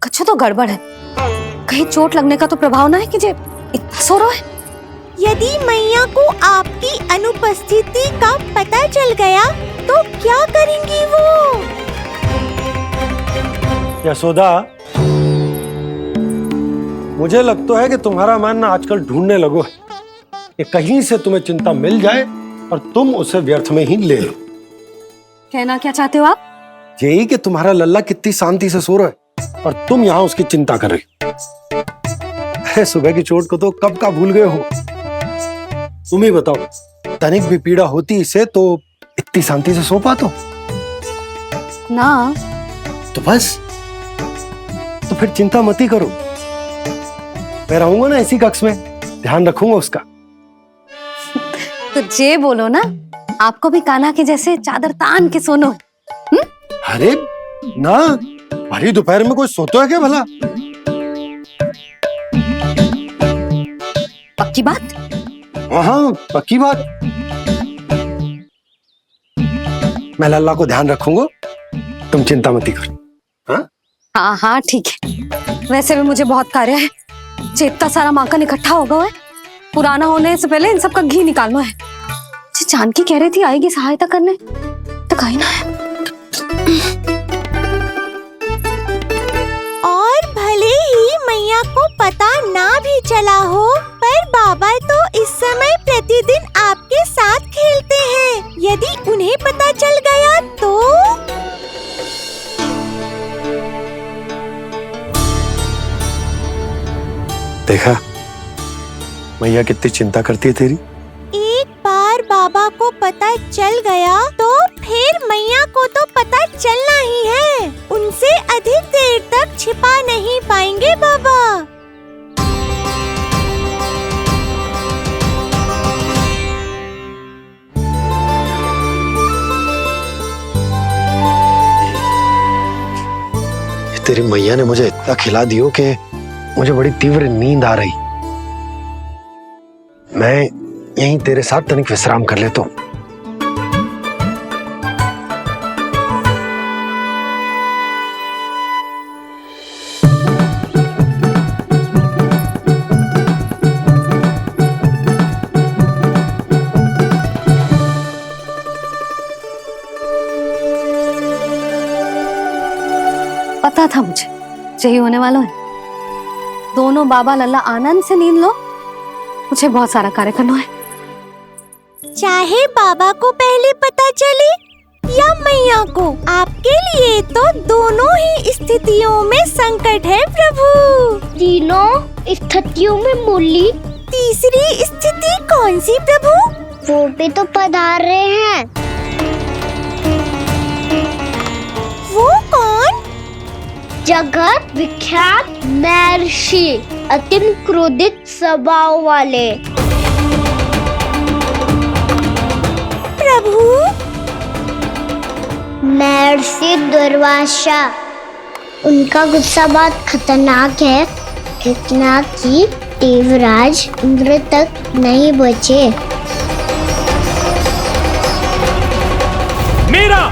G: कुछ तो गड़बड़ है। कहीं चोट लगने का तो प्रभाव ना है कि जे इतना सो रहा है।
J: यदि मैया को आपकी अनुपस्थिति का पता चल गया तो क्या करेंगी वो?
H: यशोदा, मुझे लगता है कि तुम्हारा मन ना आजकल ढूंढने लगो है कि कहीं से तुम्हें चिंता मिल जाए और तुम उसे व्यर्थ में ही ले लो।
G: कहना क्या चाहते हो आप?
H: यही कि तुम्हारा लल्ला कितनी शांति से सो रहा है और तुम यहाँ उसकी चिंता कर रही। अरे सुबह की चोट को तो कब का भूल गए हो। तुम ही बताओ, तनिक भी पीड़ा होती इसे तो इतनी शांति से सो पाते हो?
G: ना।
H: तो बस, तो फिर चिंता मत ही करो। मैं रहूंगा ना इसी कक्ष में, ध्यान रखूंगा उसका।
G: तो जे बोलो ना, आपको भी कान्हा के जैसे चादर तान के सोनो।
H: अरे ना, भरी दोपहर में कोई सोता है क्या भला?
G: पक्की बात?
H: हाँ, पक्की बात। मैं लल्ला को ध्यान रखूंगा, तुम चिंता मत ही करो। हाँ
G: हाँ हाँ, ठीक है। वैसे भी मुझे बहुत कार्य है। इतना सारा माखन इकट्ठा होगा है, पुराना होने से पहले इन सब का घी निकालना है। जानकी कह रही थी आएगी सहायता करने, तो कहीं ना है।
J: और भले ही मैया को पता ना भी चला हो, पर बाबा तो इस समय प्रतिदिन आपके साथ खेलते हैं। यदि उन्हें पता चल गया तो?
H: देखा मैया कितनी चिंता करती है तेरी।
J: एक बार बाबा को पता चल गया तो फिर मैया को तो पता चलना ही है। उनसे अधिक देर तक छिपा नहीं पाएंगे बाबा।
H: तेरी मैया ने मुझे इतना खिला दियो कि मुझे बड़ी तीव्र नींद आ रही। मैं यहीं तेरे साथ तनिक विश्राम कर लेता हूँ।
G: पता था मुझे यही होने वाला है। दोनों बाबा लल्ला आनंद से नींद लो, मुझे बहुत सारा कार्य करना है।
J: चाहे बाबा को पहले पता चले या मैया को, आपके लिए तो दोनों ही स्थितियों में संकट है प्रभु।
F: तीनों स्थितियों में मुरली,
J: तीसरी स्थिति कौन सी प्रभु?
F: वो भी तो पधार रहे हैं।
J: वो कौन?
F: जगत विख्यात महर्षि, अत्यंत क्रोधित स्वभाव वाले।
J: प्रभु,
F: महर्षि दुर्वासा। उनका गुस्सा बहुत खतरनाक है, इतना कि देवराज इंद्र तक नहीं बचे।
L: मेरा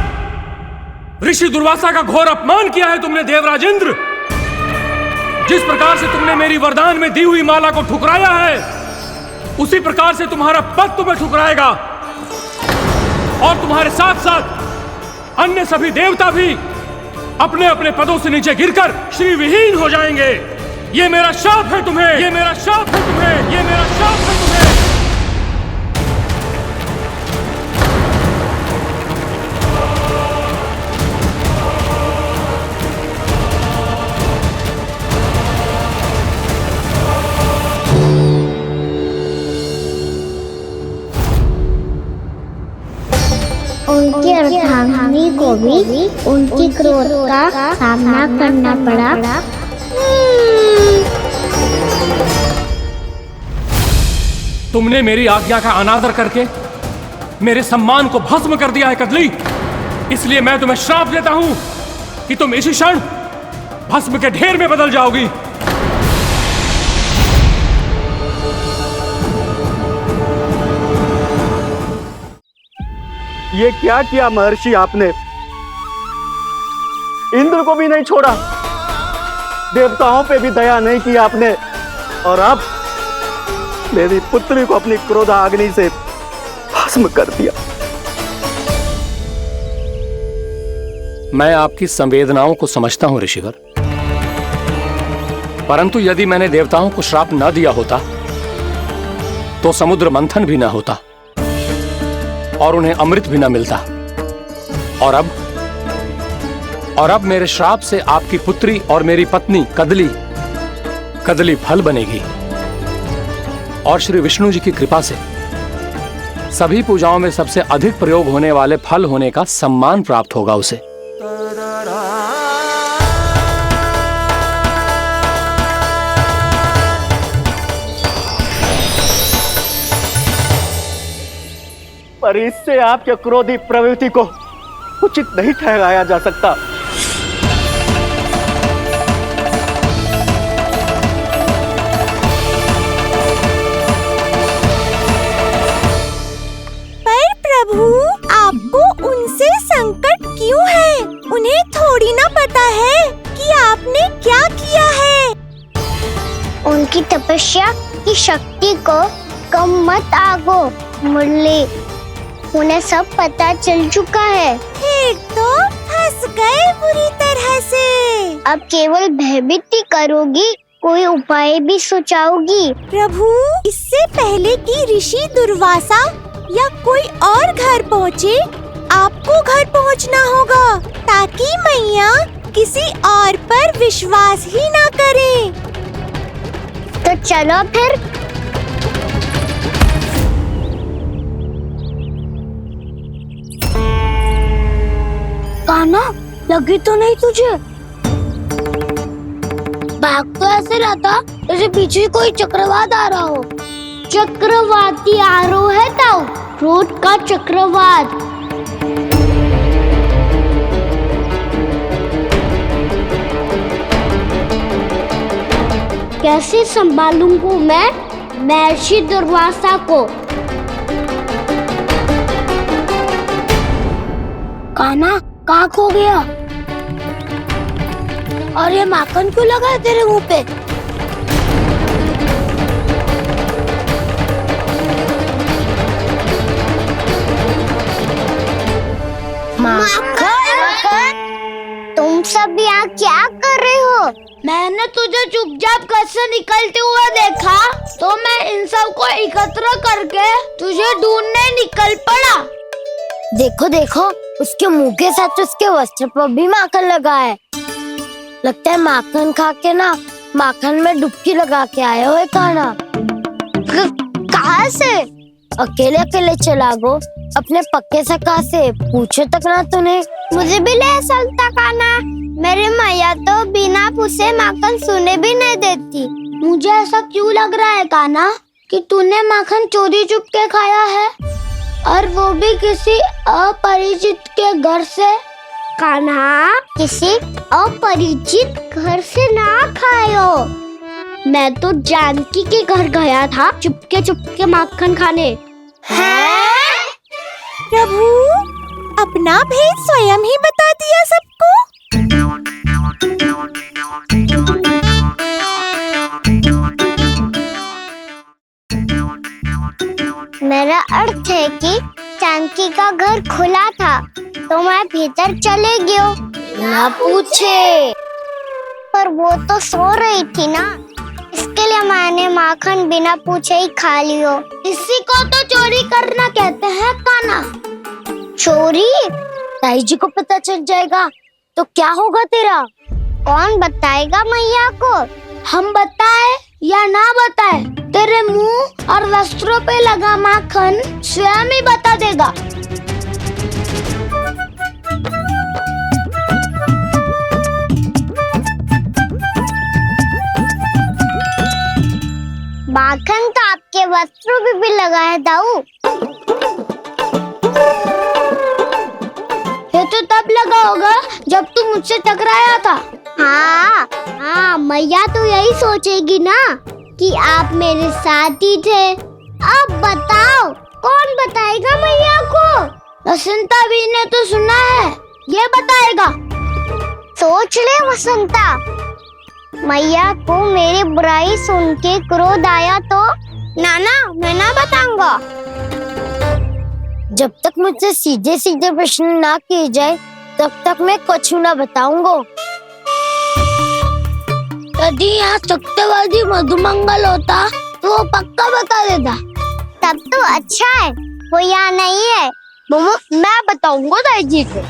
L: ऋषि दुर्वासा का घोर अपमान किया है तुमने देवराज इंद्र। जिस प्रकार से तुमने मेरी वरदान में दी हुई माला को ठुकराया है, उसी प्रकार से तुम्हारा पद तुम्हें ठुकराएगा और तुम्हारे साथ साथ अन्य सभी देवता भी अपने अपने पदों से नीचे गिरकर श्री विहीन हो जाएंगे। ये मेरा शाप है तुम्हें, ये मेरा शाप है तुम्हें, ये मेरा शाप है तुम्हें।
F: उनकी अर्धांगिनी को भी उनकी क्रोध का सामना करना पड़ा।
L: तुमने मेरी आज्ञा का अनादर करके मेरे सम्मान को भस्म कर दिया है कदली, इसलिए मैं तुम्हें श्राप देता हूं कि तुम इसी क्षण भस्म के ढेर में बदल जाओगी।
M: ये क्या किया महर्षि आपने? इंद्र को भी नहीं छोड़ा, देवताओं पे भी दया नहीं की आपने, और अब मेरी पुत्री को अपनी क्रोधाग्नि से भस्म कर दिया।
L: मैं आपकी संवेदनाओं को समझता हूं ऋषिवर, परंतु यदि मैंने देवताओं को श्राप न दिया होता तो समुद्र मंथन भी न होता और उन्हें अमृत भी न मिलता। और अब मेरे श्राप से आपकी पुत्री और मेरी पत्नी कदली फल बनेगी, और श्री विष्णु जी की कृपा से सभी पूजाओं में सबसे अधिक प्रयोग होने वाले फल होने का सम्मान प्राप्त होगा उसे।
M: पर इससे आपके क्रोधी प्रवृत्ति को उचित नहीं ठहराया जा सकता।
J: पर प्रभु, आपको उनसे संकट क्यों है? उन्हें थोड़ी ना पता है कि आपने क्या किया है।
F: उनकी तपस्या की शक्ति को कम मत आगो मुरली, उन्हें सब पता चल चुका है।
J: फिर तो फंस गए बुरी तरह से।
F: अब केवल भयभीत ही करोगी, कोई उपाय भी सोचाओगी?
J: प्रभु, इससे पहले कि ऋषि दुर्वासा या कोई और घर पहुँचे, आपको घर पहुँचना होगा, ताकि मैया किसी और पर विश्वास ही ना करे।
F: तो चलो फिर। कान्हा, लगी तो नहीं तुझे? भाग तो ऐसे रहा था जैसे पीछे कोई चक्रवात आ रहा हो। चक्रवाती आरोह है ताऊ, क्रोध का चक्रवात। कैसे संभालूंगा मैं महर्षि दुर्वासा को? कान्हा, कहाँ खो गया? और ये माखन क्यों लगा है तेरे मुंह पे? माखन, तुम सब यहाँ क्या कर रहे हो? मैंने तुझे चुपचाप घर से निकलते हुए देखा, तो मैं इन सब को एकत्र करके तुझे ढूंढने निकल पड़ा। देखो देखो, उसके मुंह के साथ उसके वस्त्र पर भी माखन लगा है। लगता है माखन खा के ना माखन में डुबकी लगा के आए हो कान्हा। कहाँ से? अकेले अकेले चला गो अपने पक्के सखा से, पूछो तक ना तूने। मुझे भी ले चलता कान्हा, मेरी मैया तो बिना पूछे माखन सुने भी नहीं देती। मुझे ऐसा क्यों लग रहा है कान्हा कि तूने माखन चोरी चुप के खाया है, और वो भी किसी अपरिचित के घर से? कान्हा, किसी अपरिचित घर से ना खायो। मैं तो जानकी के घर गया था चुपके माखन खाने। हैं?
J: प्रभु, अपना भेद स्वयं ही बता दिया सबको।
F: मेरा अर्थ है कि जानकी का घर खुला था तो मैं भीतर चले गयो। ना पूछे। पर वो तो सो रही थी ना, इसके लिए मैंने माखन बिना पूछे ही खा लियो। इसी को तो चोरी करना कहते हैं कान्हा। चोरी? ताई जी को पता चल जाएगा तो क्या होगा तेरा? कौन बताएगा मैया को? हम बताए या ना बताए, तेरे मुंह और वस्त्रों पे लगा माखन स्वयं ही बता देगा। माखन तो आपके वस्त्रों पे भी लगा है दाऊ। ये तो तब लगा होगा जब तू मुझसे टकराया था। हाँ, मैया तो यही सोचेगी ना कि आप मेरे साथ ही थे। अब बताओ कौन बताएगा मैया को? वसंता भी ने तो सुना है, ये बताएगा। सोच ले वसंता, मैया को मेरी बुराई सुन के क्रोध आया तो नाना मैं ना बताऊंगा। जब तक मुझसे सीधे सीधे प्रश्न ना किए जाए तब तक मैं कुछ ना बताऊंगा। यदि यहाँ सत्यवादी मधुमंगल होता तो वो पक्का बता देता। तब तो अच्छा है वो यहाँ नहीं है। मैं बताऊंगा ताई जी को,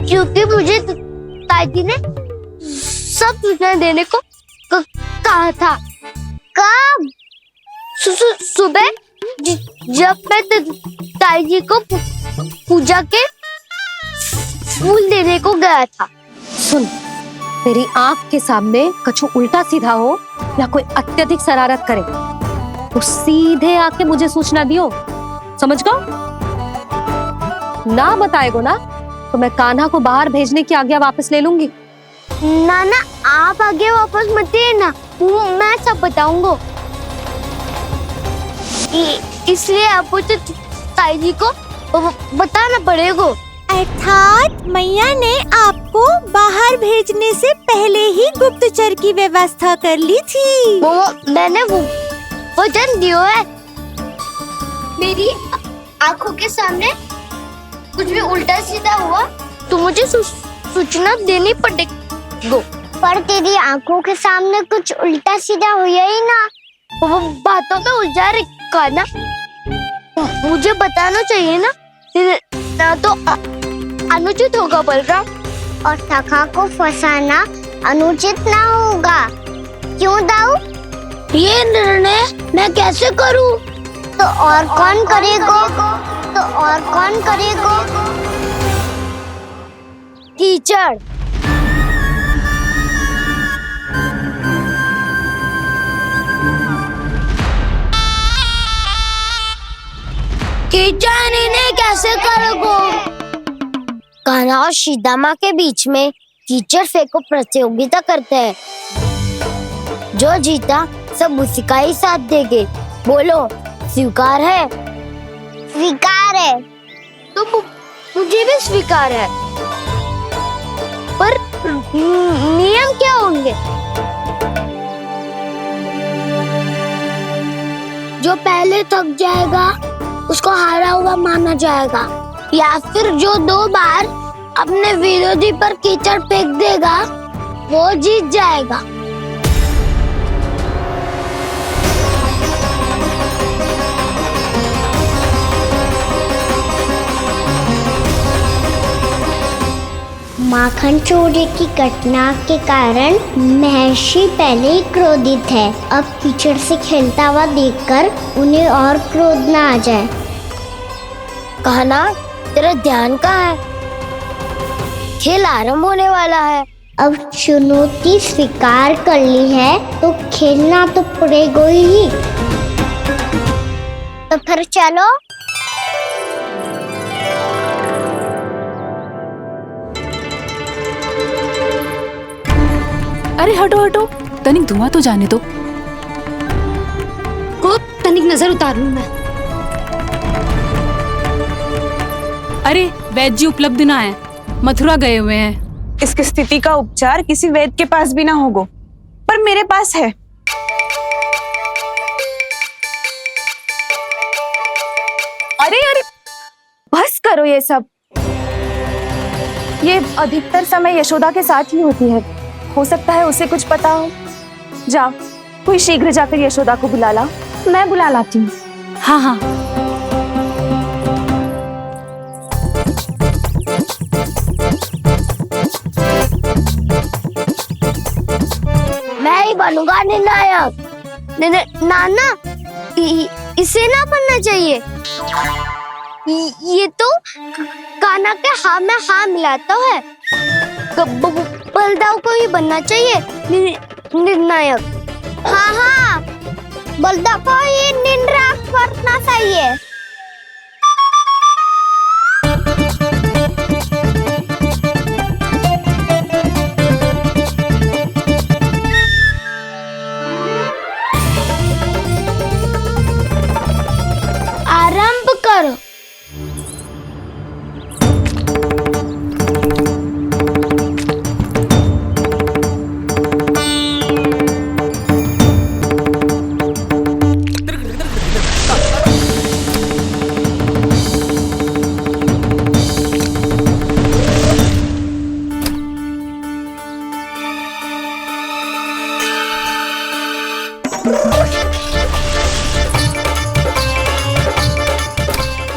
F: क्योंकि मुझे ताई जी ने सब सूचना देने को कहा था। कब? सुबह जब मैं ताई जी को पूजा के फूल देने को गया था।
D: सुन, तेरी आंख के सामने कछु उल्टा सीधा हो या कोई अत्यधिक शरारत करे तो सीधे आके मुझे सूचना दियो, समझ गो? ना बताएगो ना तो मैं कान्हा को बाहर भेजने की आज्ञा वापस ले लूंगी।
F: नाना आप आगे वापस मत देना, मैं सब बताऊंगा। इसलिए आपको तो ताई जी को बताना पड़ेगा।
J: अर्थात मैया ने आपको बाहर भेजने से पहले ही गुप्तचर की व्यवस्था कर ली थी।
F: मैंने वचन दिया है। मेरी आंखों के सामने कुछ भी उल्टा सीधा हुआ तो मुझे सूचना देनी पड़ेगी। पर तेरी आंखों के सामने कुछ उल्टा सीधा हुआ ही ना, वो बातों में उलझा रखा ना, मुझे बताना चाहिए ना तो अनुचित होगा बलराम। और सखा को फंसाना अनुचित ना होगा, क्यों दाऊ? ये निर्णय मैं कैसे करूं? तो और कौन करेगा? कीचड़। कीचड़ इन्हें कैसे करोगे? कान्हा और सीता के बीच में कीचड़ फेंको प्रतियोगिता करते हैं। जो जीता सब उसी का ही साथ देंगे। बोलो स्वीकार है? स्वीकार है। तो मुझे भी स्वीकार है। पर नियम क्या होंगे? जो पहले थक जाएगा उसको हारा हुआ माना जाएगा, या फिर जो 2 बार अपने विरोधी पर कीचड़ फेंक देगा वो जीत जाएगा। माखन चोरी की घटना के कारण महर्षि पहले ही क्रोधित है। अब कीचड़ से खेलता हुआ देखकर उन्हें और क्रोध ना आ जाए। कान्हा, तेरा ध्यान कहाँ है? खेल आरंभ होने वाला है। अब चुनौती स्वीकार कर ली है तो खेलना तो पड़ेगा ही। तो फिर चलो।
N: अरे हटो हटो, तनिक धुआं तो जाने दो।
D: तनिक नजर उतार लूं मैं।
N: अरे वैद्य जी उपलब्ध ना है, मथुरा गए हुए हैं।
O: इसकी स्थिति का उपचार किसी वैद्य के पास भी ना होगा, पर मेरे पास है।
P: अरे अरे बस करो ये सब। ये अधिकतर समय यशोदा के साथ ही होती है। हो सकता है उसे कुछ पता हो। जा, कोई शीघ्र जाकर यशोदा को बुला ला।
G: मैं बुला लाती हूँ।
N: हाँ हाँ।
F: मैं ही बनूंगा निर्णायक। नाना, इसे ना बनना चाहिए। ये तो कान्हा के हाँ में हाँ मिलाता है। बलदाव को ही बनना चाहिए निर्णायक। हाँ हाँ, बलदाव को ही निर्णायक करना चाहिए। आरंभ करो।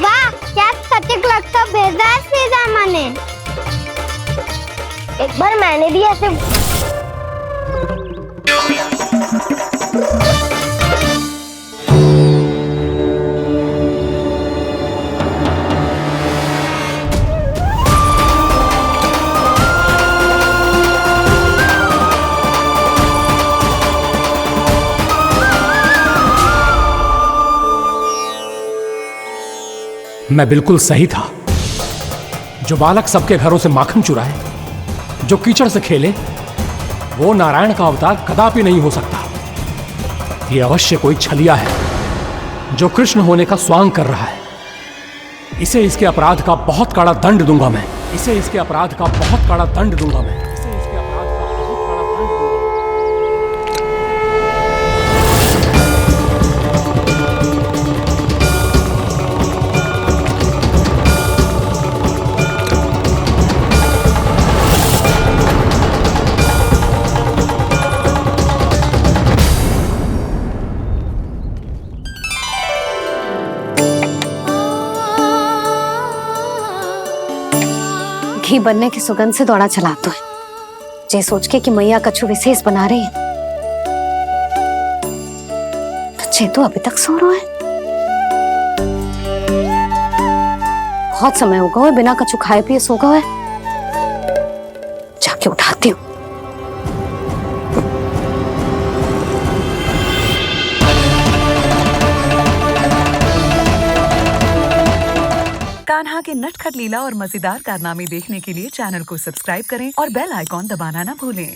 F: वाह, क्या सटीक लगता भेजा है सीधा मैंने। एक बार मैंने भी ऐसे
L: मैं बिल्कुल सही था। जो बालक सबके घरों से माखन चुराए, जो कीचड़ से खेले, वो नारायण का अवतार कदापि नहीं हो सकता। ये अवश्य कोई छलिया है जो कृष्ण होने का स्वांग कर रहा है। इसे इसके अपराध का बहुत कड़ा दंड दूंगा मैं। इसे इसके अपराध का बहुत कड़ा दंड दूंगा मैं। इसे इसके अपराध का बहुत कड़ा दंड दूंगा।
Q: घी बनने की सुगंध से दौड़ा चला तो है, जे सोच के कि मैया कछु विशेष बना रही है। तो चेतु अभी तक सो रहा है। बहुत समय हो गया है, बिना कछु खाए पिए सो गया है। जाके उठाती हूँ।
R: कान्हा के नटखट लीला और मजेदार कारनामे देखने के लिए चैनल को सब्सक्राइब करें और बेल आइकॉन दबाना ना भूलें।